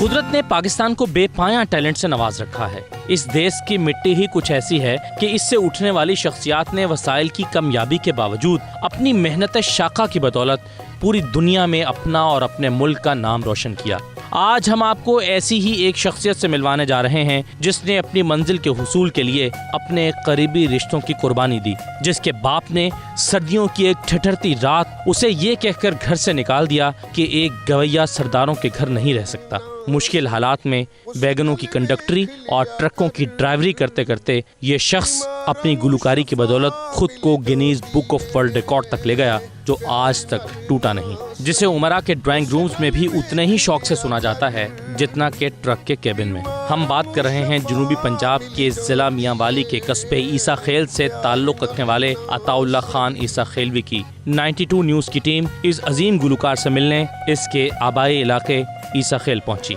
कुदरत ने पाकिस्तान को बेपाया टैलेंट से नवाज रखा है। इस देश की मिट्टी ही कुछ ऐसी है कि इससे उठने वाली शख्सियात ने वसाइल की कमयाबी के बावजूद अपनी मेहनत शाका की बदौलत पूरी दुनिया में अपना और अपने मुल्क का नाम रोशन किया। आज हम आपको ऐसी ही एक शख्सियत से मिलवाने जा रहे हैं जिसने अपनी मंजिल के हुसूल के लिए अपने करीबी रिश्तों की कुर्बानी दी, जिसके बाप ने सर्दियों की एक ठिठुरती रात उसे ये कहकर घर से निकाल दिया कि एक गवैया सरदारों के घर नहीं रह सकता। मुश्किल हालात में वैगनों की कंडक्टरी और ट्रकों की ड्राइवरी करते करते ये शख्स अपनी गुलकारी की बदौलत खुद को Guinness book of world record तक ले गया, जो आज तक टूटा नहीं, जिसे उमरा के ड्राइंग रूम्स में भी उतने ही शौक से सुना जाता है जितना के ट्रक के केबिन में। हम बात कर रहे हैं जनूबी पंजाब के जिला मियांवाली के कस्बे ईसा खेल से ताल्लुक रखने वाले अताउल्ला खान ईसा खेलवी की। 92 न्यूज़ की टीम इस अजीम गुलकार से मिलने इसके आबाई इलाके ईसा खेल पहुंची।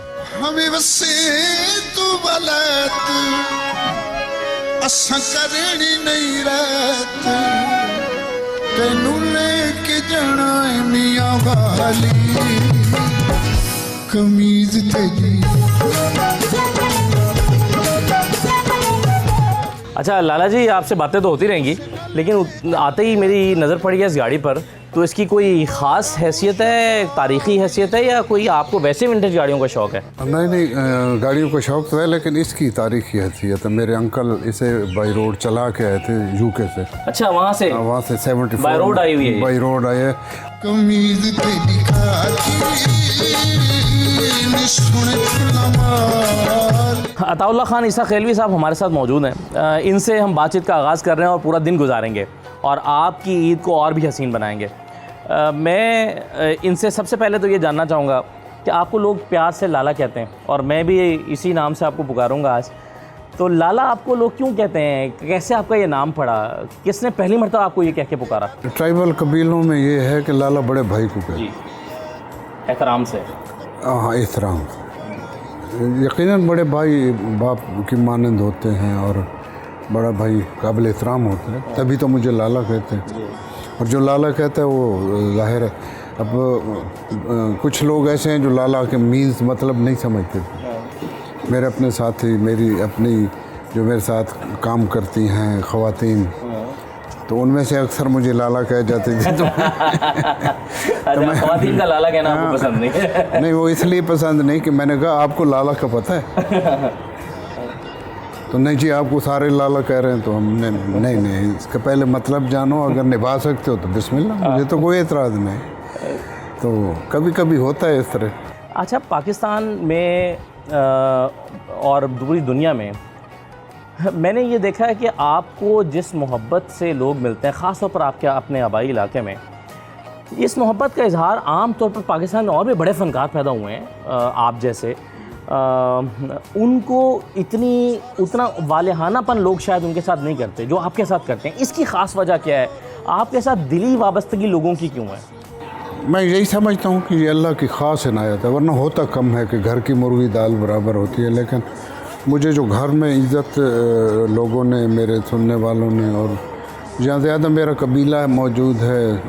अच्छा लाला जी, आपसे बातें तो होती रहेंगी, लेकिन आते ही मेरी नज़र पड़ी है इस गाड़ी पर, तो इसकी कोई ख़ास हैसियत है, तारीख़ी हैसियत है, या कोई आपको वैसे विंटेज गाड़ियों का शौक़ है? नहीं, गाड़ियों का शौक़ तो है, लेकिन इसकी तारीख़ी हैसियत है। मेरे अंकल इसे बाई रोड चला के आए थे यूके से। अच्छा, वहाँ से 74 बाई रोड आई हुई है। बाई रोड आए। अताउल्ला खान ईसा खेलवी साहब हमारे साथ मौजूद हैं। इनसे हम बातचीत का आगाज़ कर रहे हैं और पूरा दिन गुजारेंगे और आपकी ईद को और भी हसीन बनाएंगे। मैं इनसे सबसे पहले तो ये जानना चाहूँगा कि आपको लोग प्यार से लाला कहते हैं और मैं भी इसी नाम से आपको पुकारूंगा आज। तो लाला आपको लोग क्यों कहते हैं, कैसे आपका ये नाम पड़ा, किसने पहली मरतबा आपको ये कह के पुकारा? ट्राइबल कबीलों में ये है कि लाला बड़े भाई को कहते हैं, एहतराम से। हाँ, एहतराम। यकीनन बड़े भाई बाप की मानंद होते हैं और बड़ा भाई काबिल एहतराम होता है, तभी तो मुझे लाला कहते हैं। और जो लाला कहता है वो ज़ाहिर है। अब कुछ लोग ऐसे हैं जो लाला के मीन्स मतलब नहीं समझते। मेरे अपने साथी, मेरी अपनी जो मेरे साथ काम करती हैं ख़वातीन, तो उनमें से अक्सर मुझे लाला कह जाते थे। तो ख़वातीन का लाला कहना आपको पसंद नहीं है? नहीं, वो इसलिए पसंद नहीं कि मैंने कहा आपको लाला का पता है? तो नहीं जी, आपको सारे लाला कह रहे हैं। तो हमने नहीं, इसका पहले मतलब जानो, अगर निभा सकते हो तो बिस्मिल्लाह, मुझे तो कोई एतराज़ नहीं। तो कभी कभी होता है इस तरह। अच्छा, पाकिस्तान में और पूरी दुनिया में मैंने ये देखा है कि आपको जिस मोहब्बत से लोग मिलते हैं, ख़ास तौर पर आपके अपने आबाई इलाके में, इस मोहब्बत का इजहार आम तौर पर पाकिस्तान में और भी बड़े फ़नकार पैदा हुए हैं आप जैसे, उनको उतना वालेहानापन लोग शायद उनके साथ नहीं करते जो आपके साथ करते हैं। इसकी ख़ास वजह क्या है? आपके साथ दिली वाबस्तगी लोगों की क्यों है? मैं यही समझता हूँ कि ये अल्लाह की ख़ास इनायत है, वरना होता कम है कि घर की मुर्गी दाल बराबर होती है। लेकिन मुझे जो घर में इज़्ज़त लोगों ने, मेरे सुनने वालों ने, और जहाँ ज़्यादा मेरा कबीला मौजूद है,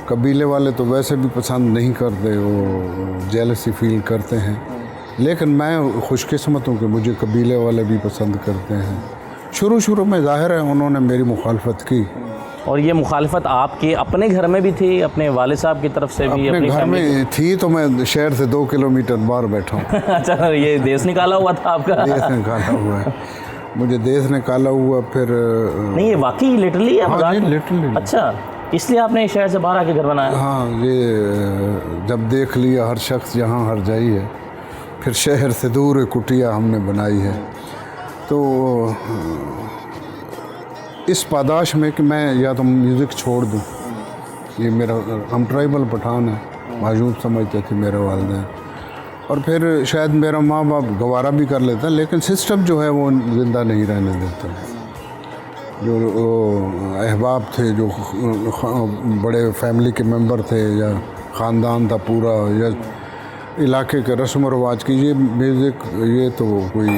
कबीले वाले तो वैसे भी पसंद नहीं करते, वो जेलसी फील करते हैं। लेकिन मैं खुशकिस्मत हूँ कि मुझे कबीले वाले भी पसंद करते हैं। शुरू में ज़ाहिर है उन्होंने मेरी मुखालफत की, और ये मुखालफत आपके अपने घर में भी थी, अपने वाले साहब की तरफ से भी? अपने घर में थी, तो मैं शहर से 2 किलोमीटर बाहर बैठा हूँ। अच्छा, ये देश निकाला हुआ था आपका? देश निकाला हुआ है, मुझे देश निकाला हुआ। फिर नहीं, ये वाकई लिटरली है? हाँ, लिटरली। अच्छा, इसलिए आपने शहर से बाहर आके घर बनाया? हाँ, ये जब देख लिया हर शख्स यहाँ हर जाई है, फिर शहर से दूर एक कुटिया हमने बनाई है। तो इस पादाश में कि मैं या तो म्यूज़िक छोड़ दूँ, ये मेरा, हम ट्राइबल पठान है, मायूब समझते थे मेरे वालिदैन, और फिर शायद मेरा माँ बाप गवारा भी कर लेता, लेकिन सिस्टम जो है वो ज़िंदा नहीं रहने देता। जो अहबाब थे, जो बड़े फैमिली के मेंबर थे, या ख़ानदान था पूरा, या इलाके के रस्म व रवाज की, ये म्यूज़िक, ये तो कोई।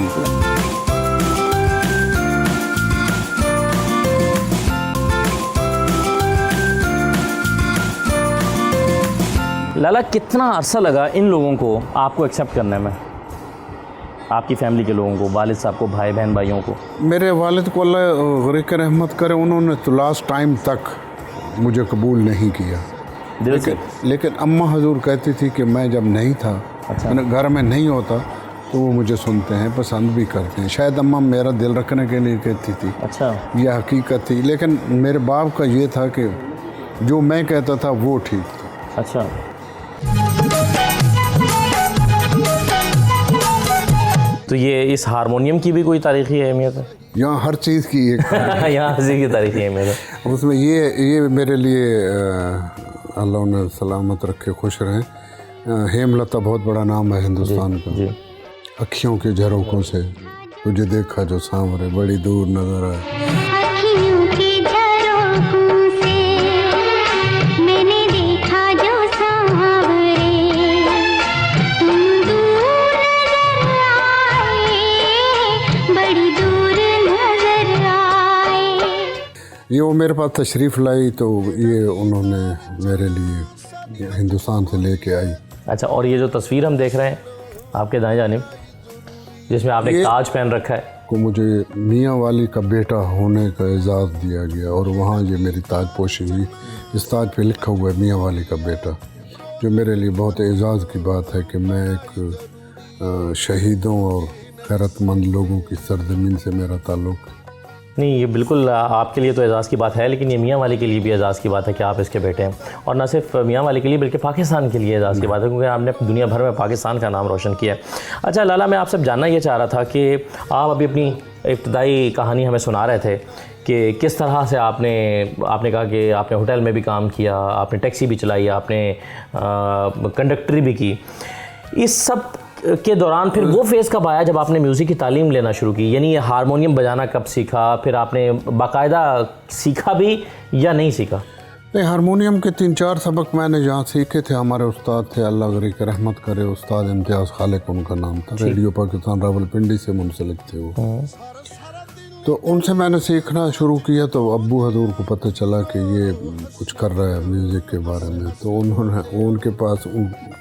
लाला, कितना अरसा लगा इन लोगों को आपको एक्सेप्ट करने में, आपकी फैमिली के लोगों को, वालिद साहब को, भाई बहन भाइयों को? मेरे वालिद को अल्लाह ग़रीक़ रहमत करे, उन्होंने तो लास्ट टाइम तक मुझे कबूल नहीं किया। लेकिन अम्मा हजूर कहती थी कि मैं जब नहीं था, अच्छा। मैंने घर में नहीं होता, तो वो मुझे सुनते हैं, पसंद भी करते हैं। शायद अम्मा मेरा दिल रखने के लिए कहती थी। अच्छा। यह हकीकत थी। लेकिन मेरे बाप का ये था कि जो मैं कहता था वो ठीक था। अच्छा। तो ये इस हारमोनियम की भी कोई तारीख़ी अहमियत है? यहाँ हर चीज़ की एक यहाँ हर चीज़ की तारीख़ी अहमियत है। उसमें ये मेरे लिए अल्लाह उन्हें सलामत रखे, खुश रहें। हेमलता बहुत बड़ा नाम है हिंदुस्तान का। जी। अखियों के झरोकों से तुझे देखा जो सांवरे, बड़ी दूर नजर आए। अखियों के झरोकों से मैंने देखा जो सांवरे, तुम दूर नजर आए, बड़ी दूर नजर आए। ये वो मेरे पास तशरीफ़ लाई तो ये उन्होंने मेरे लिए हिंदुस्तान से लेके आई। अच्छा, और ये जो तस्वीर हम देख रहे हैं आपके दाएं जानिब, जिसमें आपने एक ताज पहन रखा है, को मुझे मियाँ वाली का बेटा होने का एजाज़ दिया गया और वहाँ ये मेरी ताज पोशी हुई। इस ताज पे लिखा हुआ है मियाँ वाली का बेटा, जो मेरे लिए बहुत एजाज़ की बात है कि मैं एक शहीदों और खैरतमंद लोगों की सरजमीन से मेरा ताल्लुक़। नहीं, ये बिल्कुल आपके लिए तो एजाज़ की बात है, लेकिन ये मियाँ वाली के लिए भी एजाज़ की बात है कि आप इसके बेटे हैं। और ना सिर्फ मियाँ वाली के लिए बल्कि पाकिस्तान के लिए एजाज़ की बात है, क्योंकि आपने दुनिया भर में पाकिस्तान का नाम रोशन किया है। अच्छा लाला, मैं आपसे जानना ये चाह रहा था कि आप अभी अपनी इब्तदाई कहानी हमें सुना रहे थे कि किस तरह से आपने कहा कि आपने होटल में भी काम किया, आपने टैक्सी भी चलाई, आपने कंडक्टरी भी की। इस सब के दौरान फिर वो फेज़ कब आया जब आपने म्यूज़िक की तालीम लेना शुरू की? यानी ये हारमोनियम बजाना कब सीखा, फिर आपने बाकायदा सीखा भी या नहीं सीखा? नहीं, हारमोनियम के 3-4 सबक मैंने जहाँ सीखे थे, हमारे उस्ताद थे, अल्लाह ग़रीक़ रहमत करे, उस्ताद इम्तियाज़ खालिक उनका नाम था, रेडियो पाकिस्तान रावलपिंडी से मुंसलिक थे वो। तो उनसे मैंने सीखना शुरू किया तो अब्बू हजूर को पता चला कि ये कुछ कर रहा है म्यूज़िक के बारे में, तो वो उनके पास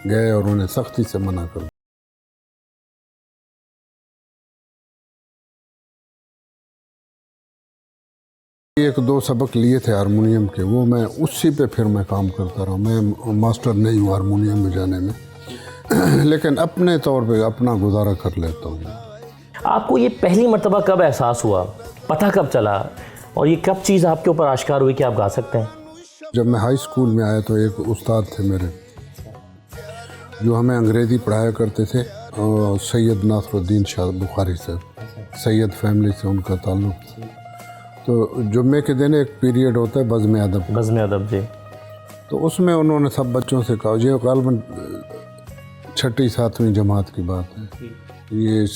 गए और उन्हें सख्ती से मना कर दिया। 1-2 सबक लिए थे हारमोनियम के, वो मैं उसी पे फिर मैं काम करता रहा। मैं मास्टर नहीं हूँ हारमोनियम बजाने में लेकिन अपने तौर पे अपना गुजारा कर लेता हूँ। आपको ये पहली मर्तबा कब एहसास हुआ, पता कब चला, और ये कब चीज़ आपके ऊपर आश्कार हुई कि आप गा सकते हैं? जब मैं हाई स्कूल में आया तो एक उस्ताद थे मेरे जो हमें अंग्रेज़ी पढ़ाया करते थे, सैयद नासरुद्दीन शाह बुखारी साहब, सैयद फैमिली से उनका ताल्लुक़। तो जुम्मे के दिन एक पीरियड होता है बज़्म अदब। बज़्म अदब जी। तो उसमें उन्होंने सब बच्चों से कहा, ये ग़ालिबन 6ठी-7वीं जमात की बात है, ये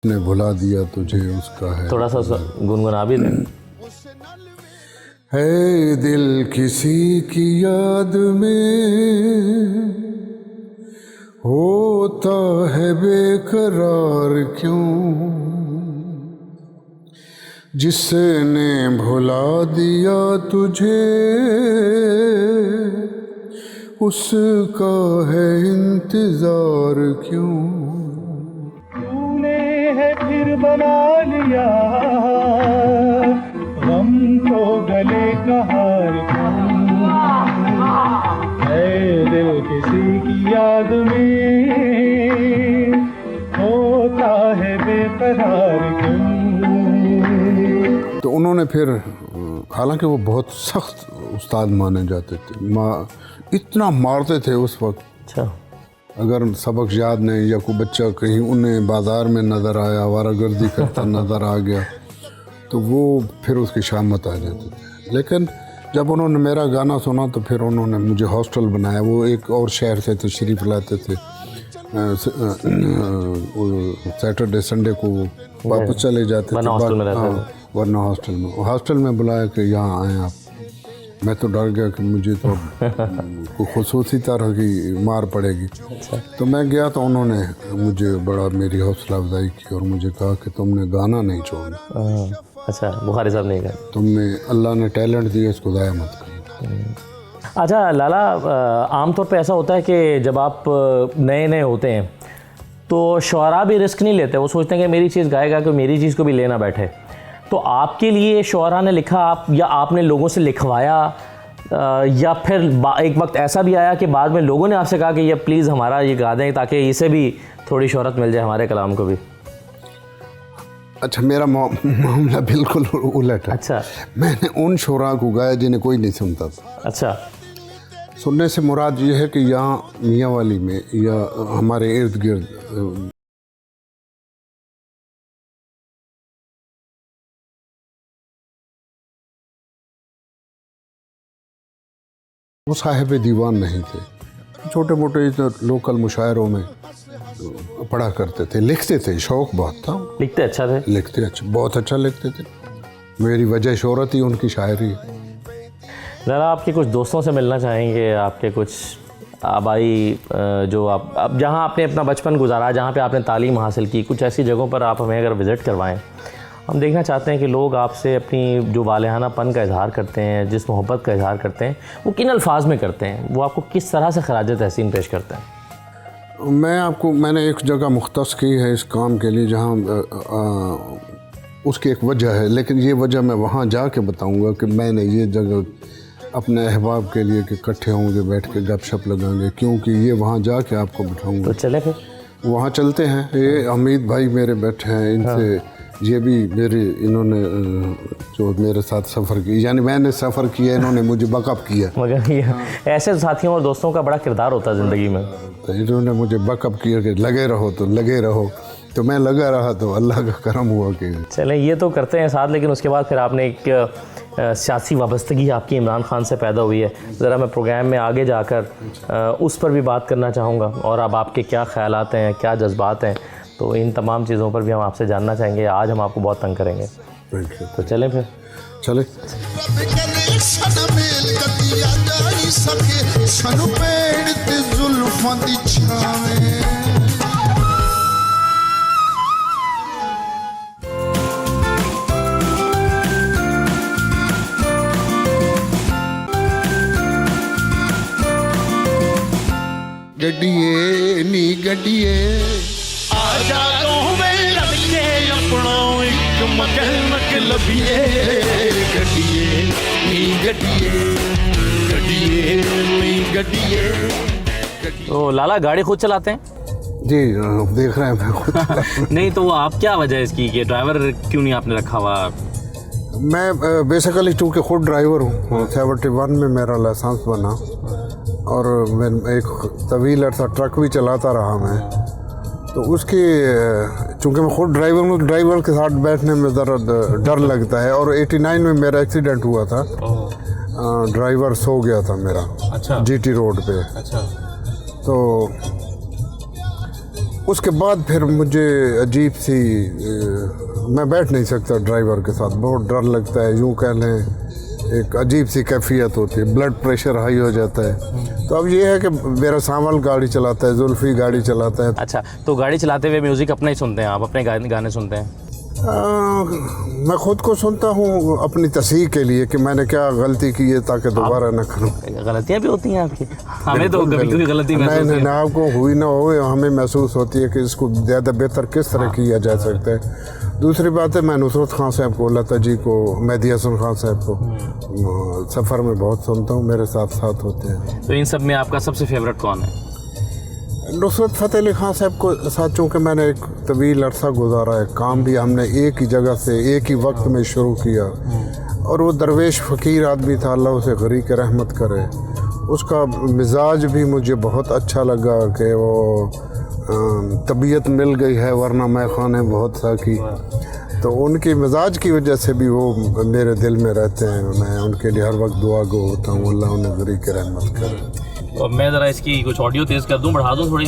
ने भुला दिया तुझे उसका है। थोड़ा सा गुनगुना भी दें। है दिल किसी की याद में होता है बेकरार क्यों, जिसने भुला दिया तुझे उसका है इंतजार क्यों। फिर बना लिया गम को गले का हार क्यों, है दिल किसी की याद में होता है बेकरार क्यों। तो उन्होंने फिर, हालांकि वो बहुत सख्त उस्ताद माने जाते थे, इतना मारते थे उस वक्त। अच्छा। अगर सबक याद नहीं या कोई बच्चा कहीं उन्हें बाज़ार में नज़र आया, आवारागर्दी करता नज़र आ गया, तो वो फिर उसकी शामत आ जाती थी। लेकिन जब उन्होंने मेरा गाना सुना तो फिर उन्होंने मुझे हॉस्टल बनाया। वो एक और शहर से तशरीफ़ लाते थे, सैटरडे संडे को वापस चले जाते थे, वरना हॉस्टल में बुलाया कि यहाँ आएँ आप। मैं तो डर गया कि मुझे तो कोई खुसूसी तरह की मार पड़ेगी। तो मैं गया तो उन्होंने मुझे बड़ा मेरी हौसला अफजाई की और मुझे कहा कि तुमने गाना नहीं छोड़ना। अच्छा, बुखारी साहब ने कहा तुमने, अल्लाह ने टैलेंट दिया, इसको ज़ाया मत करना। अच्छा लाला, आमतौर पे ऐसा होता है कि जब आप नए नए होते हैं तो शुअरा भी रिस्क नहीं लेते, वो सोचते हैं कि मेरी चीज़ गाएगा कि मेरी चीज़ को भी लेना बैठे। तो आपके लिए शुअरा ने लिखा आप, या आपने लोगों से लिखवाया, या फिर एक वक्त ऐसा भी आया कि बाद में लोगों ने आपसे कहा कि ये प्लीज़ हमारा ये गा दें ताकि इसे भी थोड़ी शोहरत मिल जाए, हमारे कलाम को भी? अच्छा, मेरा मामला बिल्कुल उलट है। अच्छा, मैंने उन शुरा को गाया जिन्हें कोई नहीं सुनता था। अच्छा, सुनने से मुराद ये है कि यहाँ मियाँ वाली में या हमारे इर्द गिर्द वो साहिब दीवान नहीं थे, छोटे मोटे लोकल मुशायरों में पढ़ा करते थे, लिखते थे, शौक़ बहुत था। लिखते अच्छा थे? लिखते अच्छा, बहुत अच्छा लिखते थे। मेरी वजह शोहरत ही उनकी शायरी है। ज़रा आपके कुछ दोस्तों से मिलना चाहेंगे, आपके कुछ आबाई जो आप जहाँ आपने अपना बचपन गुजारा, जहाँ पे आपने तालीम हासिल की, कुछ ऐसी जगहों पर आप हमें अगर विज़िट करवाएं। हम देखना चाहते हैं कि लोग आपसे अपनी जो वालेहानापन का इजहार करते हैं, जिस मोहब्बत का इजहार करते हैं, वो किन अल्फाज में करते हैं, वो आपको किस तरह से खराज तहसीन पेश करते हैं? मैंने एक जगह मुख्तस की है इस काम के लिए जहाँ उसकी एक वजह है, लेकिन ये वजह मैं वहाँ जाके बताऊँगा कि मैंने ये जगह अपने अहबाब के लिए कि इकट्ठे होंगे, बैठ के गपशप लगाएंगे, क्योंकि ये वहाँ जाके आपको बिठाऊँगा। तो चले फिर वहाँ चलते हैं। ये हमीद भाई मेरे बैठे हैं, इनसे ये भी इन्होंने जो मेरे साथ सफ़र की, यानी मैंने सफ़र किया, इन्होंने मुझे बकअप किया। मगर ऐसे साथियों और दोस्तों का बड़ा किरदार होता है ज़िंदगी में। तो इन्होंने मुझे बकअप किया कि लगे रहो, तो लगे रहो, तो मैं लगा रहा, तो अल्लाह का करम हुआ कि चलें, ये तो करते हैं साथ। लेकिन उसके बाद फिर आपने एक सियासी वाबस्तगी आपकी इमरान खान से पैदा हुई है। ज़रा मैं प्रोग्राम में आगे जाकर उस पर भी बात करना चाहूँगा, और अब आपके क्या ख़यालात हैं, क्या जज्बात हैं, तो इन तमाम चीज़ों पर भी हम आपसे जानना चाहेंगे। आज हम आपको बहुत तंग करेंगे, तो चलें फिर। चले। गड्डिए नी गड्डिए आजा तो मैं लड़के अपना एक मकैनिक लभिए, गड्डिए नी गड्डिए, गड्डिए नी गड्डिए। तो लाला गाड़ी खुद चलाते हैं? जी, देख रहे हैं मैं खुद। नहीं तो आप क्या वजह इसकी कि ड्राइवर क्यों नहीं आपने रखा हुआ? मैं बेसिकली चूँकि खुद ड्राइवर हूँ, 71 में मेरा लाइसेंस बना, और मैं एक तवील अर्सा ट्रक भी चलाता रहा मैं। तो उसकी चूँकि मैं खुद ड्राइवर हूँ, ड्राइवर के साथ बैठने में ज़रा डर लगता है। और 89 में मेरा एक्सीडेंट हुआ था, ड्राइवर सो गया था मेरा। अच्छा। GT रोड पे। अच्छा। तो उसके बाद फिर मुझे अजीब सी, मैं बैठ नहीं सकता ड्राइवर के साथ, बहुत डर लगता है, यूँ कह लें एक अजीब सी कैफियत होती है, ब्लड प्रेशर हाई हो जाता है। तो अब ये है कि मेरा सामल गाड़ी चलाता है, जुल्फी गाड़ी चलाता है। अच्छा, तो गाड़ी चलाते हुए म्यूज़िक अपना ही सुनते हैं आप, अपने गाने सुनते हैं? मैं खुद को सुनता हूँ अपनी तस्हीह के लिए कि मैंने क्या गलती की है ताकि दोबारा न करूँ। गलतियाँ भी होती हैं आपकी? हमें तो कभी कभी गलती महसूस नहीं, आपको हुई ना हो, हमें महसूस होती है कि इसको ज़्यादा बेहतर किस तरह किया जा सकता है। दूसरी बात है, मैं नुसरत खान साहब को, लता जी को, मेहदी हसन खान साहब को सफ़र में बहुत सुनता हूँ, मेरे साथ साथ होते हैं। तो इन सब में आपका सबसे फेवरेट कौन है? नुसरत फ़तेह अली खान साहब को साथ, चूँकि मैंने एक तवील अरसा गुजारा है, काम भी हमने एक ही जगह से एक ही वक्त में शुरू किया, और वो दरवेश फ़कीर आदमी था, अल्लाह उसे गरीक रहमत करे। उसका मिजाज भी मुझे बहुत अच्छा लगा कि वो तबीयत मिल गई है, वरना मैं खाने बहुत था की। तो उनकी मिजाज की वजह से भी वो मेरे दिल में रहते हैं। मैं उनके लिए हर वक्त दुआ गो होता हूँ, अल्लाह उन्हें ज़रीक़ रहमत करे। और मैं ज़रा इसकी कुछ ऑडियो तेज़ कर दूँ, बढ़ा दूँ थोड़ी।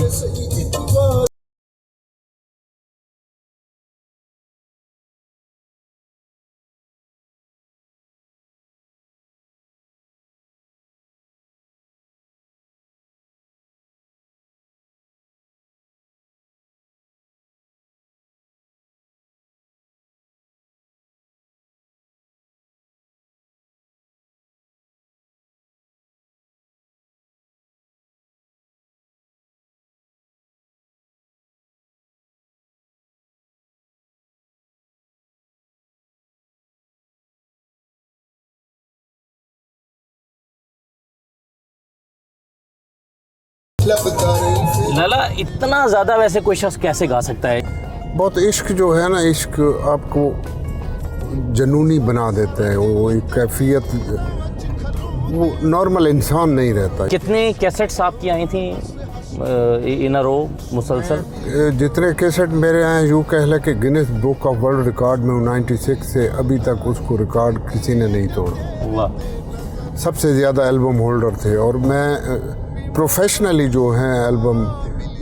लाला, इतना ज़्यादा वैसे कोई शख्स कैसे गा सकता है? बहुत इश्क जो है ना, इश्क आपको जनूनी बना देता है। वो एक कैफियत, वो नॉर्मल इंसान नहीं रहता। कितने कैसेट्स आपकी आई थी इन अ रो मुसलसल? जितने कैसेट मेरे आए, यूँ कह लें कि Guinness book of world record में 96 से अभी तक उसको रिकॉर्ड किसी ने नहीं तोड़ा। वाह। सबसे ज़्यादा एल्बम होल्डर थे। और मैं प्रोफेशनली जो हैं एल्बम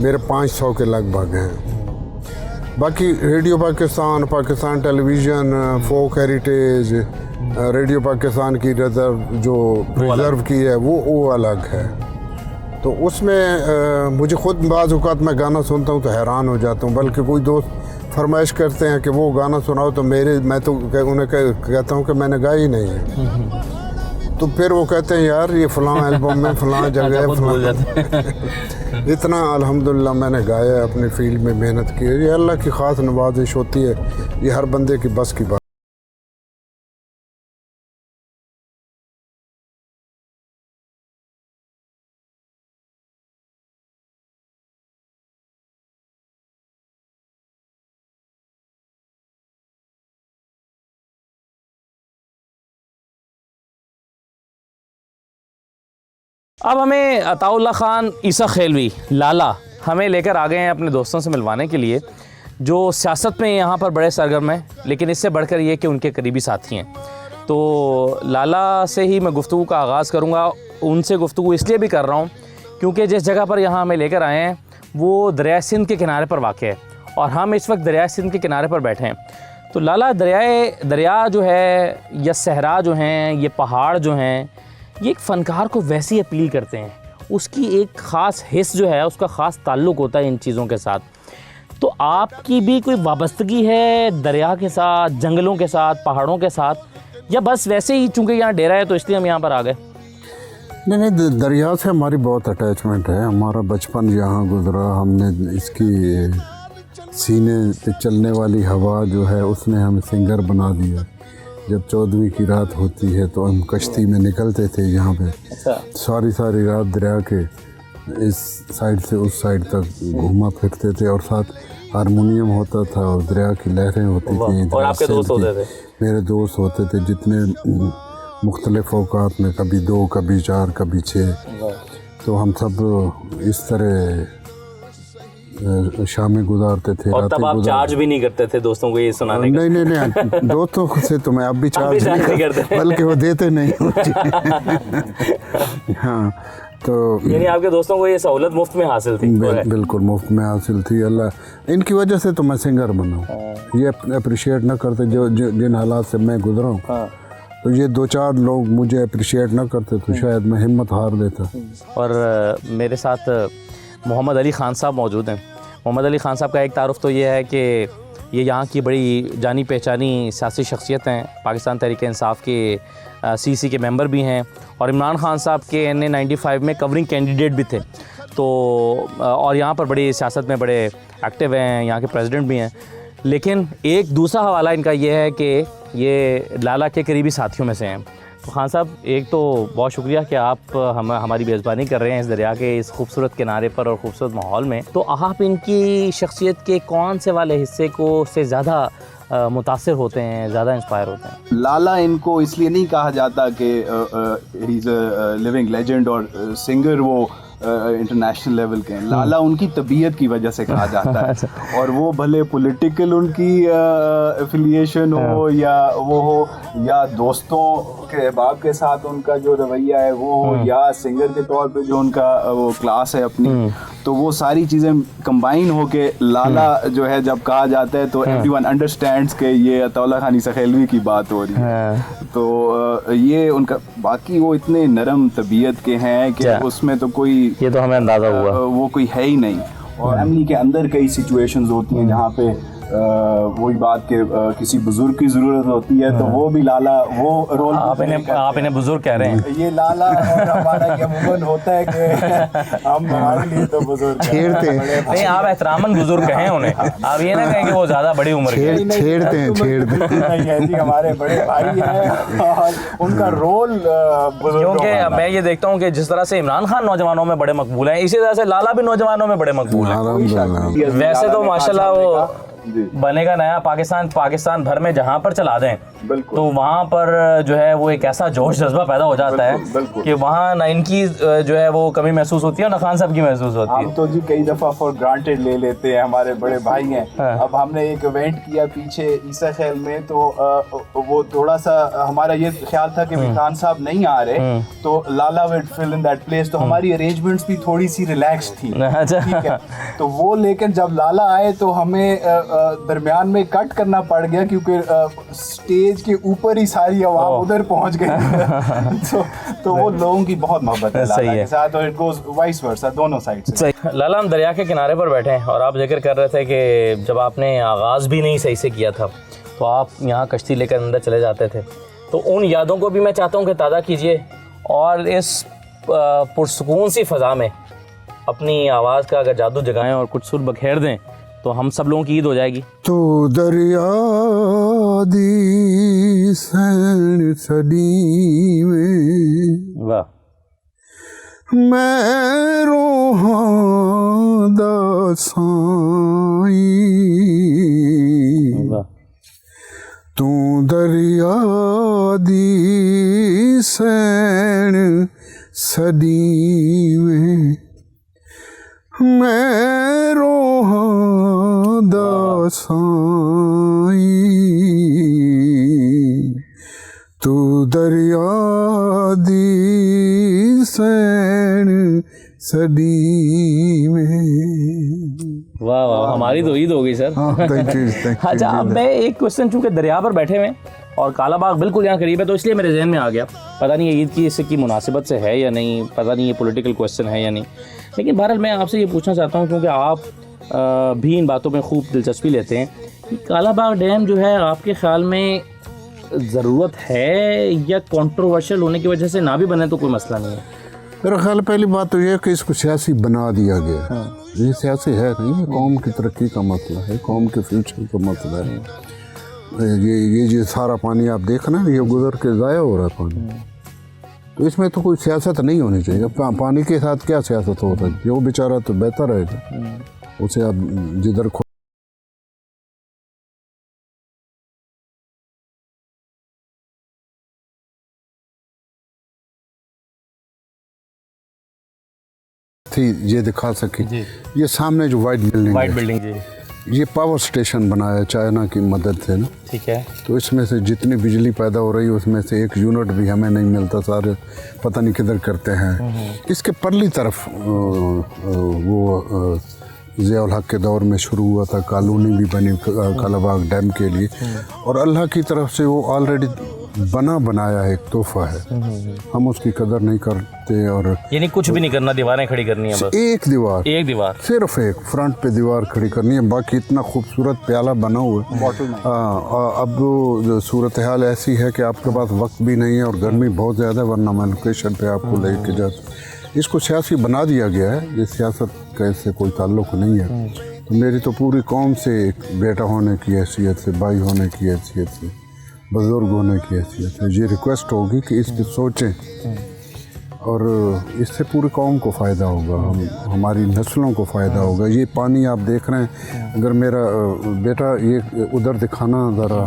मेरे 500 के लगभग हैं। बाकी रेडियो पाकिस्तान, पाकिस्तान टेलीविज़न, फोक हेरिटेज, रेडियो पाकिस्तान की रिज़र्व की है, वो अलग है। तो उसमें मुझे ख़ुद बाज़ औक़ात मैं गाना सुनता हूँ तो हैरान हो जाता हूँ। बल्कि कोई दोस्त फरमाइश करते हैं कि वो गाना सुनाओ, तो मैं तो उन्हें कहता हूँ कि मैंने गाया ही नहीं है। तो फिर वो कहते हैं यार ये फ़लाँ एल्बम में फ़लाँ जगह है। इतना अल्हम्दुलिल्लाह मैंने गाया, अपनी फील्ड में मेहनत की है। ये अल्लाह की ख़ास नवाजिश होती है, ये हर बंदे की बस की बात। अब हमें अताउल्लाह ख़ान ईसा खेलवी लाला हमें लेकर आ गए हैं अपने दोस्तों से मिलवाने के लिए, जो सियासत में यहाँ पर बड़े सरगर्म हैं, लेकिन इससे बढ़कर ये कि उनके करीबी साथी हैं। तो लाला से ही मैं गुफ्तगू का आगाज़ करूँगा। उनसे गुफ्तगू इसलिए भी कर रहा हूँ क्योंकि जिस जगह पर यहाँ हमें लेकर आए हैं वो दरिया सिंध के किनारे पर वाक़ है और हम इस वक्त दरिया सिंध के किनारे पर बैठे हैं। तो लाला, दरिया जो है या सहरा जो हैं, ये पहाड़ जो हैं, ये एक फ़नकार को वैसी अपील करते हैं, उसकी एक ख़ास हिस्स जो है, उसका ख़ास ताल्लुक़ होता है इन चीज़ों के साथ। तो आपकी भी कोई वाबस्तगी है दरिया के साथ, जंगलों के साथ, पहाड़ों के साथ, या बस वैसे ही चूँकि यहाँ डेरा है तो इसलिए हम यहाँ पर आ गए? नहीं, दरिया से हमारी बहुत अटैचमेंट है। हमारा बचपन यहाँ गुजरा। हमने इसकी सीने पे चलने वाली हवा जो है उसने हमें सिंगर बना दिया। जब 14वीं की रात होती है तो हम कश्ती में निकलते थे यहाँ पे। सारी रात दरिया के इस साइड से उस साइड तक घूमा फिरते थे और साथ हारमोनियम होता था और दरिया की लहरें होती थी। और आपके दोस्त होते थे? मेरे दोस्त होते थे जितने मुख्तलिफ औकात में, कभी 2, कभी 4, कभी 6। तो हम सब इस तरह शामें गुजारते थे। और तब आप चार्ज भी नहीं करते थे दोस्तों को ये सुनाने का? नहीं, दोस्तों से तो मैं अब भी चार्ज नहीं करते, बल्कि वो देते नहीं मुझे। हाँ, तो यानी आपके दोस्तों को ये सहूलत मुफ्त में हासिल थी? बिल्कुल मुफ्त में हासिल थी। अल्लाह इनकी वजह से तो मैं सिंगर बना हूँ। ये अप्रिशिएट ना करते जो जिन हालात से मैं गुजरा हूँ, तो ये 2-4 लोग मुझे अप्रिशिएट ना करते तो शायद मैं हिम्मत हार देता। और मेरे साथ मोहम्मद अली ख़ान साहब मौजूद हैं। मोहम्मद अली ख़ान साहब का एक तारुफ़ तो ये है कि ये यहाँ की बड़ी जानी पहचानी सियासी शख्सियत हैं। पाकिस्तान तहरीक इंसाफ के CC के मेंबर भी हैं और इमरान ख़ान साहब के NA95 में कवरिंग कैंडिडेट भी थे। तो और यहाँ पर बड़ी सियासत में बड़े एक्टिव हैं, यहाँ के प्रेसिडेंट भी हैं। लेकिन एक दूसरा हवाला इनका ये है कि ये लाला के करीबी साथियों में से हैं। तो ख़ान साहब, एक तो बहुत शुक्रिया कि आप हमारी मेज़बानी कर रहे हैं इस दरिया के इस खूबसूरत किनारे पर और ख़ूबसूरत माहौल में। तो आप इनकी शख्सियत के कौन से वाले हिस्से को से ज़्यादा मुतासिर होते हैं, ज़्यादा इंस्पायर होते हैं। लाला इनको इसलिए नहीं कहा जाता कि he is a living legend और सिंगर वो इंटरनेशनल लेवल के हैं। लाला उनकी तबीयत की वजह से कहा जाता है, और वो भले पॉलिटिकल उनकी एफिलिएशन हो या वो हो, या दोस्तों के अहबाब के साथ उनका जो रवैया है वो हो, या सिंगर के तौर पे जो उनका वो क्लास है अपनी, तो वो सारी चीज़ें कंबाइन होके लाला जो है जब कहा जाता है तो एवरीवन अंडरस्टैंड्स के ये अताउल्ला खान ईसा खेलवी की बात हो रही है। तो ये उनका, बाकी वो इतने नरम तबीयत के हैं कि उसमें तो कोई, ये तो हमें अंदाज़ा हुआ, वो कोई है ही नहीं। और फैमिली के अंदर कई सिचुएशंस होती हैं जहाँ पे वही बात के किसी बुजुर्ग की ज़रूरत होती है, तो वो भी लाला वो रोल आप इन्हें बुजुर्ग कह रहे हैं। ये लाला और हमारा ये अमूमन होता है कि हम हमारे लिए तो बुजुर्ग छेड़ते हैं। नहीं, आप एहतरामन बुजुर्ग कहें उन्हें, आप ये ना कहें कि वो ज़्यादा बड़ी उम्र के हैं। छेड़ते हैं जी, हमारे बड़े भाई हैं और उनका रोल क्योंकि मैं ये देखता हूँ कि जिस तरह से इमरान खान नौजवानों में बड़े मकबूल हैं, इसी तरह से लाला भी नौजवानों में बड़े मकबूल हैं। वैसे तो माशाल्लाह वो बनेगा नया पाकिस्तान भर में जहाँ पर चला दें तो वहाँ पर जो है वो एक ऐसा जोश जज्बा पैदा हो जाता है कि वहाँ ना इनकी जो है वो कमी महसूस होती है, ना खान साहब की महसूस होती है। हम तो जी कई दफ़ा फॉर ग्रांटेड ले लेते हैं, हमारे बड़े भाई हैं। अब हमने एक इवेंट किया पीछे ईसा खेल में, तो वो थोड़ा सा हमारा ये ख्याल था कि खान साहब नहीं आ रहे तो Lala will fill in that place, तो हमारी अरेंजमेंट्स भी थोड़ी सी रिलैक्स थी, ठीक है। तो वो लेकिन जब लाला आए तो हमें दरमियान में कट करना पड़ गया क्योंकि स्टेज के ऊपर ही सारी आवाम उधर पहुंच गई। तो वो लोगों की बहुत मोहब्बत है लाला के साथ, और इट गोज वाइस वर्सा, दोनों साइड से। लाला, हम दरिया के किनारे पर बैठे हैं और आप जिक्र कर रहे थे कि जब आपने आगाज़ भी नहीं सही से किया था तो आप यहाँ कश्ती लेकर अंदर चले जाते थे, तो उन यादों को भी मैं चाहता हूँ कि ताज़ा कीजिए और इस पुरसुकून सी फ़ज़ा में अपनी आवाज़ का अगर जादू जगाएं और कुछ सुर बखेर दें तो हम सब लोगों की ईद हो जाएगी। तो दरिया दी सैन सदी में वाह, मैं रोहां दा साईं, वाह, तू दरिया दी सैन सदी में, मैं रोहां दा साईं, तू दरिया दी सैन सदी में। वाह वाह, हमारी तो ईद हो गई सर। अच्छा, अब मैं एक क्वेश्चन, चूँकि दरिया पर बैठे हुए और काला बाग बिल्कुल यहाँ करीब है तो इसलिए मेरे जहन में आ गया, पता नहीं ये ईद की इसकी मुनासिबत से है या नहीं, पता नहीं ये पॉलिटिकल क्वेश्चन है या नहीं, लेकिन बहरहाल मैं आपसे ये पूछना चाहता हूँ क्योंकि आप भी इन बातों में खूब दिलचस्पी लेते हैं कि काला बाग डैम जो है आपके ख्याल में ज़रूरत है या कंट्रोवर्शियल होने की वजह से ना भी बने तो कोई मसला नहीं है? मेरा ख्याल पहली बात तो ये है कि इसको सियासी बना दिया गया। ये सियासी है नहीं, ये कौम की तरक्की का मसला है, कौम के फ्यूचर का मसला है। ये जो सारा पानी आप देख रहे हैं ये गुजर के ज़ाया हो रहा है पानी, तो इसमें तो कोई सियासत नहीं होनी चाहिए। पानी के साथ क्या सियासत हो सकती है? वो बेचारा तो बेहतर रहेगा, उसे आप जिधर थी ये दिखा सके। ये सामने जो वाइट बिल्डिंग जी, ये पावर स्टेशन बनाया चाइना की मदद से ना, ठीक है। तो इसमें से जितनी बिजली पैदा हो रही है उसमें से एक यूनिट भी हमें नहीं मिलता, सारे पता नहीं किधर करते हैं। इसके परली तरफ वो ज़ियाउल हक के दौर में शुरू हुआ था, कॉलोनी भी बनी काला बाग डैम के लिए, और अल्लाह की तरफ से वो ऑलरेडी बनाया है, एक तोहफा है, हम उसकी कदर नहीं करते। और यानी कुछ भी नहीं करना, दीवारें खड़ी करनी है बस, एक दीवार सिर्फ एक फ्रंट पे दीवार खड़ी करनी है, बाकी इतना खूबसूरत प्याला बना हुआ है। अब जो सूरत हाल ऐसी है कि आपके पास वक्त भी नहीं है और गर्मी बहुत ज़्यादा है, वरना मैं लोकेशन पे आपको लेके जाता। इसको सियासी बना दिया गया है, ये सियासत का इससे कोई ताल्लुक नहीं है। तो मेरी तो पूरी कौम से एक बेटा होने की हैसियत से, भाई होने की हैसियत से, बुजुर्ग होने की हैसियत है ये रिक्वेस्ट होगी कि इस पर सोचें और इससे पूरी कौम को फ़ायदा होगा, हमारी नस्लों को फ़ायदा होगा। ये पानी आप देख रहे हैं, अगर मेरा बेटा ये उधर दिखाना ज़रा,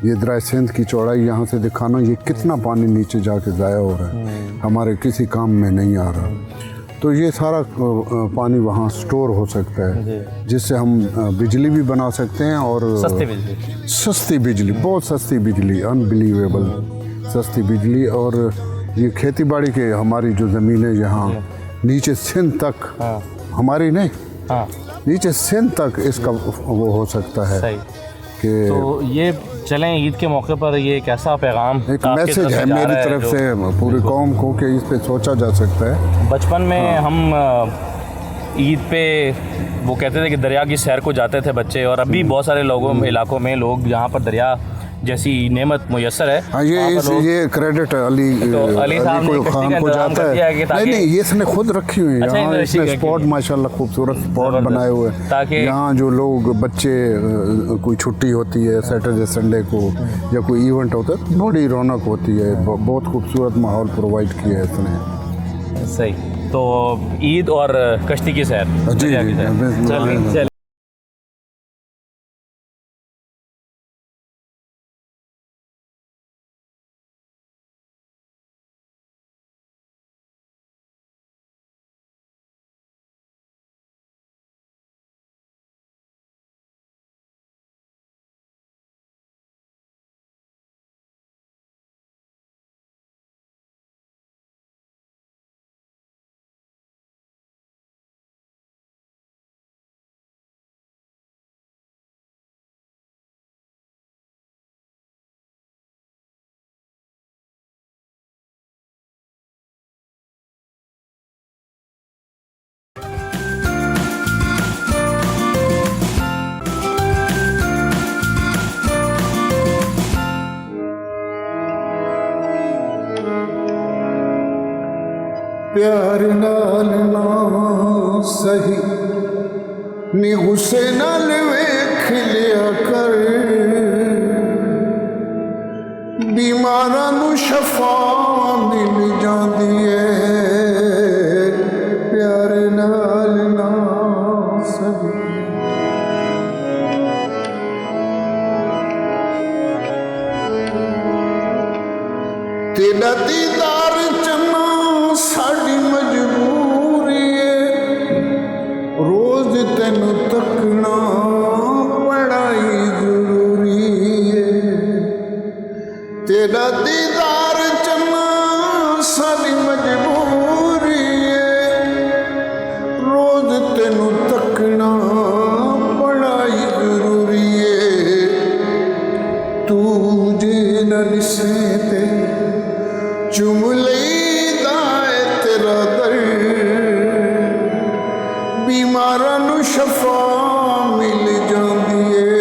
ये दरिया सिंध की चौड़ाई यहाँ से दिखाना, ये कितना पानी नीचे जाके ज़ाया हो रहा है, हमारे किसी काम में नहीं आ रहा। तो ये सारा पानी वहाँ स्टोर हो सकता है, जिससे हम बिजली भी बना सकते हैं और सस्ती बिजली, बहुत सस्ती बिजली, अनबिलीवेबल सस्ती बिजली। और ये खेती बाड़ी के हमारी जो ज़मीनें यहाँ नीचे सिंध तक, हमारी नहीं, नीचे सिंध तक इसका वो हो सकता है कि तो ये चलें ईद के मौके पर ये एक ऐसा पैगाम, एक मैसेज है मेरी तरफ से पूरी कौम को कि इस पे सोचा जा सकता है। बचपन में हम ईद पे वो कहते थे कि दरिया की सैर को जाते थे बच्चे, और अभी बहुत सारे इलाकों में लोग जहाँ पर दरिया जैसी नेमत मुयस्सर है। हाँ, ये क्रेडिट अली खान को जाता है। नहीं, ये इसने खुद रखी हुई है यहाँ, इसने स्पॉट माशाल्लाह खूबसूरत स्पॉट बनाए हुए हैं, ताकि यहाँ जो लोग बच्चे कोई छुट्टी होती है सैटरडे संडे को या कोई इवेंट होता है, बड़ी रौनक होती है, बहुत खूबसूरत माहौल प्रोवाइड किया है इसने। सही। तो ईद और कश्ती की सैर, जी। प्यार नाल ना सही नी गुस्से नाल वेख लिया कर, बीमारां नूं शफा मिल जांदी है, प्यार नाल ना सही। तेरा दीदार चन्ना साड़ी मजबूरी है, रोज तेनू तकना बड़ाई जरूरी है। तेरा दीदार चन्ना साड़ी मजबूरी है, रोज तेनू तकना बड़ाई जरूरी है। तू जे न दिसे ते चुम लईदा है तेरा दर, बीमारां नूं शफा मिल जांदी है,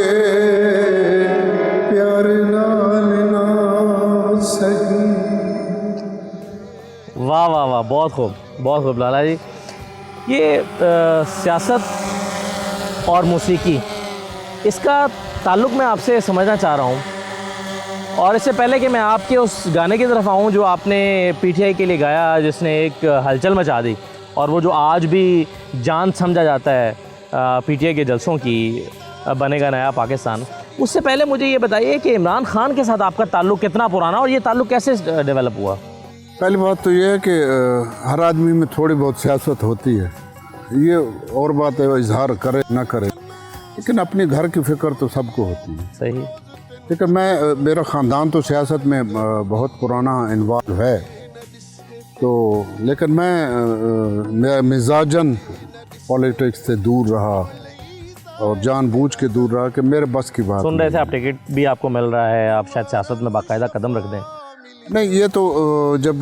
प्यार नाल ना सही। वाह वाह वाह, बहुत खूब लाला जी। ये सियासत और मौसीकी, इसका ताल्लुक़ मैं आपसे समझना चाह रहा हूँ। और इससे पहले कि मैं आपके उस गाने की तरफ आऊँ जो आपने पीटीआई के लिए गाया, जिसने एक हलचल मचा दी, और वो जो आज भी जान समझा जाता है पीटीआई के जलसों की, बनेगा नया पाकिस्तान, उससे पहले मुझे ये बताइए कि इमरान खान के साथ आपका ताल्लुक़ कितना पुराना और ये ताल्लुक़ कैसे डेवलप हुआ? पहली बात तो ये है कि हर आदमी में थोड़ी बहुत सियासत होती है, ये और बात है इजहार करे ना करे, लेकिन अपने घर की फ़िक्र तो सबको होती है। सही। लेकिन मेरा ख़ानदान तो सियासत में बहुत पुराना इन्वॉल्व है, तो लेकिन मैं मिजाजन पॉलिटिक्स से दूर रहा और जानबूझ के दूर रहा कि मेरे बस की बात। सुन रहे थे आप टिकट भी आपको मिल रहा है, आप शायद सियासत में बाकायदा कदम रख दें। नहीं, ये तो जब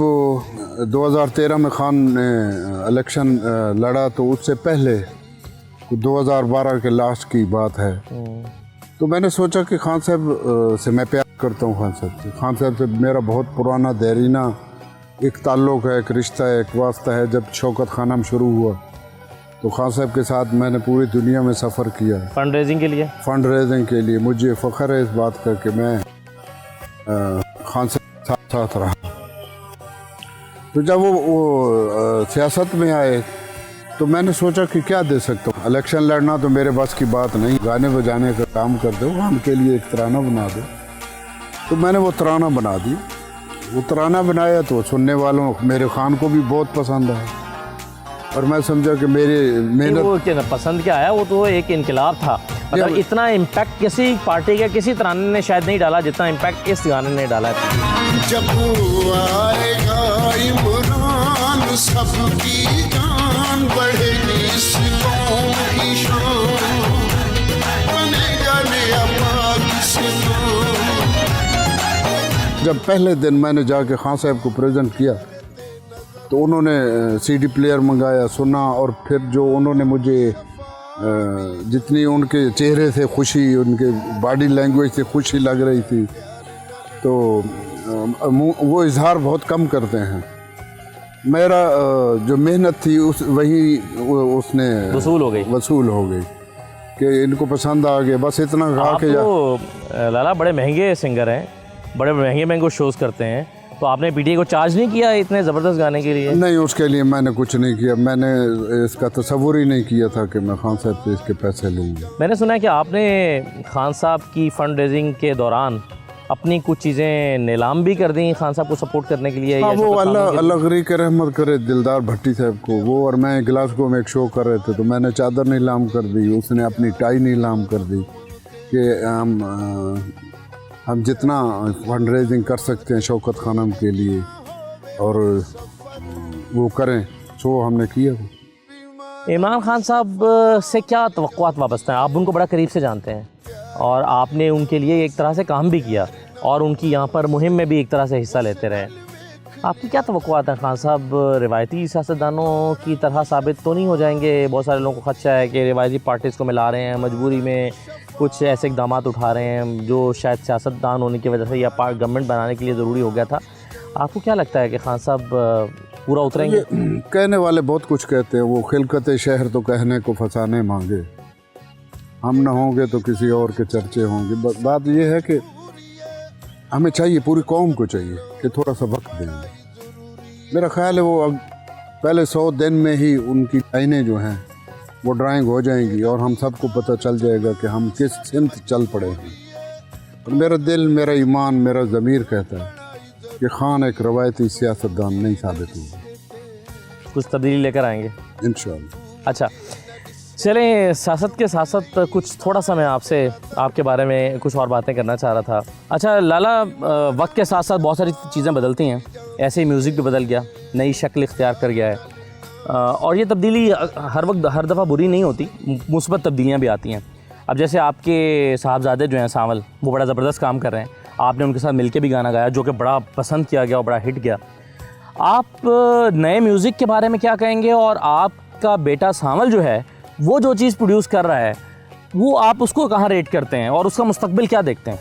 2013 में खान ने इलेक्शन लड़ा तो उससे पहले 2012 के लास्ट की बात है, तो मैंने सोचा कि खान साहब से मैं प्यार करता हूँ। खान साहब से मेरा बहुत पुराना देरीना एक ताल्लुक़ है, एक रिश्ता है, एक वास्ता है। जब शौकत खाना में शुरू हुआ तो खान साहब के साथ मैंने पूरी दुनिया में सफ़र किया फंड रेजिंग के लिए। मुझे फ़ख्र है इस बात का कि मैं खान साहब साथ रहा। तो जब वो सियासत में आए तो मैंने सोचा कि क्या दे सकता हूँ। इलेक्शन लड़ना तो मेरे बस की बात नहीं, गाने बजाने का काम कर दो, उनके लिए एक तराना बना दो। तो मैंने वो तराना बना दी। वो तराना बनाया तो सुनने वालों मेरे खान को भी बहुत पसंद आया और मैं समझा कि मेरे मेहनत। वो क्या पसंद क्या आया, वो तो एक इनकलाब था। मतलब इतना इम्पैक्ट किसी पार्टी के किसी तराने ने शायद नहीं डाला जितना इम्पैक्ट इस गाने ने डाला है। जब आएगा इमरान सबकी जान बढ़ेगी इस कौम की शान, बनेगा नया पाकिस्तान। जब पहले दिन मैंने जाके खान साहब को प्रेजेंट किया तो उन्होंने सीडी प्लेयर मंगाया, सुना और फिर जो उन्होंने मुझे जितनी उनके चेहरे से खुशी, उनके बॉडी लैंग्वेज से खुशी लग रही थी, तो वो इजहार बहुत कम करते हैं। मेरा जो मेहनत थी उसने वसूल हो गई कि इनको पसंद आ गया। बस इतना गा के तो लाला बड़े महंगे सिंगर हैं, बड़े महंगे शोज़ करते हैं, तो आपने पीटीआई को चार्ज नहीं किया इतने ज़बरदस्त गाने के लिए? नहीं, उसके लिए मैंने कुछ नहीं किया। मैंने इसका तसव्वुर ही नहीं किया था कि मैं खान साहब से इसके पैसे लूँगा। मैंने सुना है कि आपने खान साहब की फंड रेजिंग के दौरान अपनी कुछ चीज़ें नीलाम भी कर दी खान साहब को सपोर्ट करने के लिए। हाँ, वो अल्लाह गरी के रहमत करे दिलदार भट्टी साहब को। वो और मैं ग्लासगो में एक शो कर रहे थे तो मैंने चादर नीलाम कर दी, उसने अपनी टाई नीलाम कर दी कि हम जितना फंड रेजिंग कर सकते हैं शौकत खानम के लिए और वो करें। शो हमने किया। इमरान खान साहब से क्या तवक्कुआत वाबस्ता हैं? आप उनको बड़ा करीब से जानते हैं और आपने उनके लिए एक तरह से काम भी किया और उनकी यहाँ पर मुहिम में भी एक तरह से हिस्सा लेते रहे। आपकी क्या तवक्कुआत है? खान साहब रिवायती सियासतदानों की तरह साबित तो नहीं हो जाएंगे? बहुत सारे लोगों को खदशा है कि रिवायती पार्टीज़ को मिला रहे हैं, मजबूरी में कुछ ऐसे इकदाम उठा रहे हैं जो शायद सियासतदान होने की वजह से या गवर्नमेंट बनाने के लिए ज़रूरी हो गया था। आपको क्या लगता है कि खान साहब पूरा उतरेंगे? कहने वाले बहुत कुछ कहते हैं, वो खिलकत शहर तो कहने को फसाने मांगे, हम ना होंगे तो किसी और के चर्चे होंगे। बात ये है कि हमें चाहिए, पूरी कौम को चाहिए कि थोड़ा सा वक्त देंगे। मेरा ख्याल है वो पहले 100 दिन में ही उनकी लाइनें जो हैं वो ड्राइंग हो जाएंगी और हम सबको पता चल जाएगा कि हम किस सिमत चल पड़े हैं। और मेरा दिल, मेरा ईमान, मेरा ज़मीर कहता है कि खान एक रवायती सियासतदान नहीं साबित होगा। कुछ तब्दीली लेकर आएंगे इंशाअल्लाह। अच्छा, चलें, सियासत के साथ साथ कुछ थोड़ा सा मैं आपसे आपके बारे में कुछ और बातें करना चाह रहा था। अच्छा लाला, वक्त के साथ साथ बहुत सारी चीज़ें बदलती हैं, ऐसे ही म्यूज़िक भी बदल गया, नई शक्ल इख्तियार कर गया है और ये तब्दीली हर दफ़ा बुरी नहीं होती, मुस्बत तब्दीलियाँ भी आती हैं। अब जैसे आपके साहबजादे जो हैं सांवल, वो बड़ा ज़बरदस्त काम कर रहे हैं, आपने उनके साथ मिलके भी गाना गाया जो कि बड़ा पसंद किया गया और बड़ा हिट गया। आप नए म्यूज़िक के बारे में क्या कहेंगे और आपका बेटा सांवल जो है वो जो चीज़ प्रोड्यूस कर रहा है वो आप उसको कहाँ रेट करते हैं और उसका मुस्तकबिल क्या देखते हैं?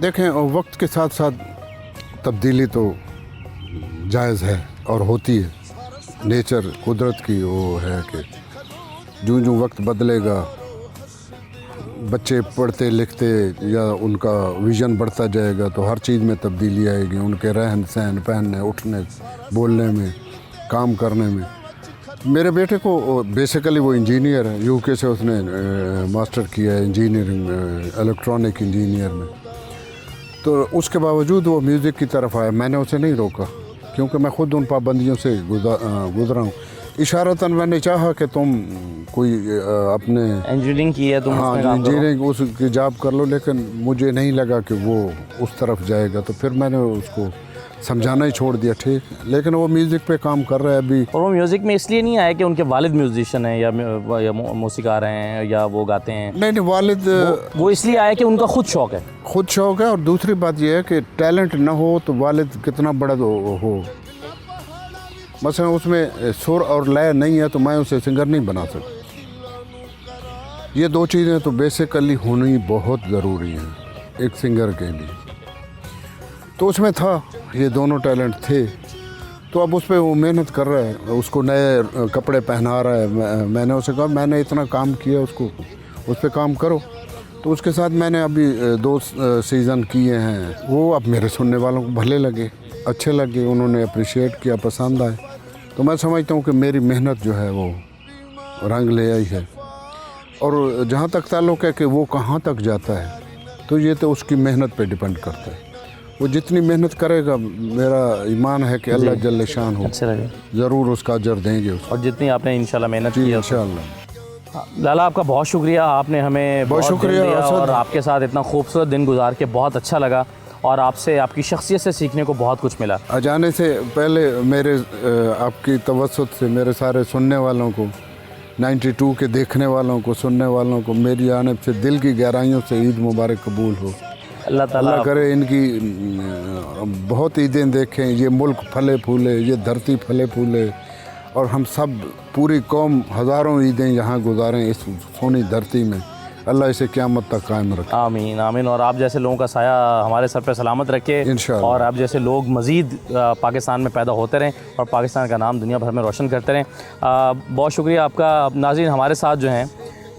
देखें, वक्त के साथ साथ तब्दीली तो जायज़ है और होती है। नेचर, कुदरत की वो है कि जो जो वक्त बदलेगा, बच्चे पढ़ते लिखते या उनका विज़न बढ़ता जाएगा तो हर चीज़ में तब्दीली आएगी, उनके रहन सहन, पहनने, उठने, बोलने में, काम करने में। मेरे बेटे को बेसिकली वो इंजीनियर है, यूके से उसने मास्टर किया है इंजीनियरिंग, इलेक्ट्रॉनिक इंजीनियर में। तो उसके बावजूद वो म्यूज़िक की तरफ आया। मैंने उसे नहीं रोका क्योंकि मैं ख़ुद उन पाबंदियों से गुज़रा हूँ। इशारतन मैंने चाहा कि तुम कोई अपने इंजीनियरिंग की है, तुम हाँ इंजीनियरिंग उसकी जॉब कर लो, लेकिन मुझे नहीं लगा कि वो उस तरफ जाएगा। तो फिर मैंने उसको समझाना ही छोड़ दिया। ठीक, लेकिन वो म्यूज़िक पे काम कर रहा है अभी। और वो म्यूज़िक में इसलिए नहीं आया कि उनके वालिद म्यूजिशियन हैं या मौसीकार हैं या वो गाते हैं? नहीं, वालिद वो इसलिए आया कि उनका खुद शौक़ है। खुद शौक़ है। और दूसरी बात यह है कि टैलेंट ना हो तो वालिद कितना बड़ा हो, मसलन उसमें सुर और लय नहीं है तो मैं उसे सिंगर नहीं बना सकता। ये दो चीज़ें तो बेसिकली होनी बहुत ज़रूरी हैं एक सिंगर के लिए। तो उसमें था, ये दोनों टैलेंट थे। तो अब उस पर वो मेहनत कर रहा है, उसको नए कपड़े पहना रहा है। मैंने उसे कहा मैंने इतना काम किया, उसको उस पर काम करो। तो उसके साथ मैंने अभी 2 सीज़न किए हैं। वो अब मेरे सुनने वालों को भले लगे। अच्छे लगे, उन्होंने अप्रिशिएट किया, पसंद आए, तो मैं समझता हूँ कि मेरी मेहनत जो है वो रंग ले आई है। और जहाँ तक ताल्लुक़ है कि वो कहाँ तक जाता है, तो ये तो उसकी मेहनत पे डिपेंड करता है। वो जितनी मेहनत करेगा, मेरा ईमान है कि अल्लाह जल्ल शान हो अच्छे लगे ज़रूर उसका अजर देंगे उसको। और जितनी आपने इंशाल्लाह मेहनत जी की है इंशाअल्लाह। लाला, आपका बहुत शुक्रिया, आपने हमें बहुत दिल शुक्रिया दिया असद। और आपके साथ इतना खूबसूरत दिन गुजार के बहुत अच्छा लगा और आपसे आपकी शख्सियत से सीखने को बहुत कुछ मिला। जाने से पहले मेरे आपकी तवस्सुत से मेरे सारे सुनने वालों को, 92 के देखने वालों को, सुनने वालों को मेरी जानिब से दिल की गहराइयों से ईद मुबारक कबूल हो। अल्लाह ताला अल्लाह करे इनकी बहुत ईदें देखें, ये मुल्क फले फूले, ये धरती फले फूले, और हम सब पूरी कौम हज़ारों ईदें यहाँ गुजारें इस सोनी धरती में। अल्लाह इसे क़यामत तक कायम रखे। आमीन आमीन। और आप जैसे लोगों का साया हमारे सर पे सलामत रखे इंशाअल्लाह। और आप जैसे लोग मज़ीद पाकिस्तान में पैदा होते रहें और पाकिस्तान का नाम दुनिया भर में रोशन करते रहें। बहुत शुक्रिया आपका। नाज़रीन, हमारे साथ जो हैं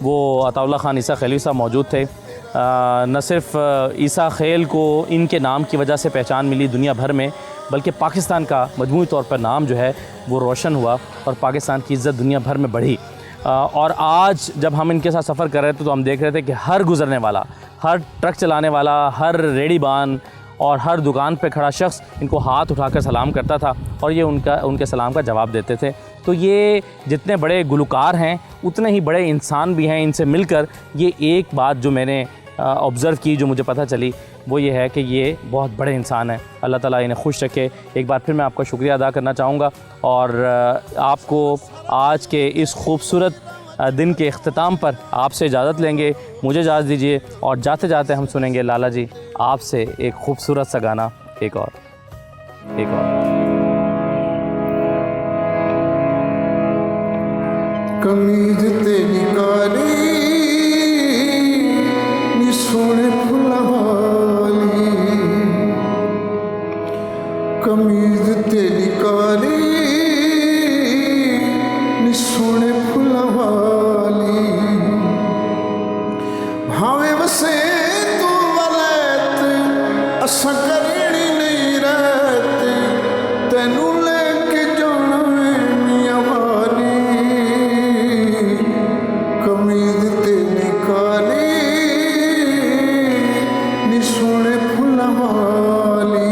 वो अताउल्लाह खान ईसा खैलवी साहब मौजूद थे। न सिर्फ ईसा खेल को इनके नाम की वजह से पहचान मिली दुनिया भर में, बल्कि पाकिस्तान का मजमूई तौर पर नाम जो है वो रोशन हुआ और पाकिस्तान की इज़्ज़त दुनिया भर में बढ़ी। और आज जब हम इनके साथ सफ़र कर रहे थे तो हम देख रहे थे कि हर गुज़रने वाला, हर ट्रक चलाने वाला, हर रेड़ीबान और हर दुकान पे खड़ा शख्स इनको हाथ उठाकर सलाम करता था और ये उनके सलाम का जवाब देते थे। तो ये जितने बड़े गुलकार हैं उतने ही बड़े इंसान भी हैं। इनसे मिलकर ये एक बात जो मैंने ऑब्ज़र्व की, जो मुझे पता चली, वो ये है कि ये बहुत बड़े इंसान हैं। अल्लाह ताला इन्हें खुश रखे। एक बार फिर मैं आपका शुक्रिया अदा करना चाहूँगा और आपको आज के इस खूबसूरत दिन के अख्ताम पर आपसे इजाज़त लेंगे। मुझे इजाज़त दीजिए और जाते जाते हम सुनेंगे लाला जी आपसे एक खूबसूरत सा गाना, एक और। कमीज तेरी काली नी सोने फुल्ला वाली, कमीज तेरी काली नी सोने फुल्ला वाली, भावे वसे तू वलैत असा करनी नहीं रहत, तेनू लेके जाना है मियां वाली, कमीज तेरी काली नी सोने फुल्ला वाली,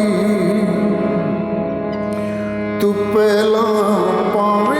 तू पहला पावे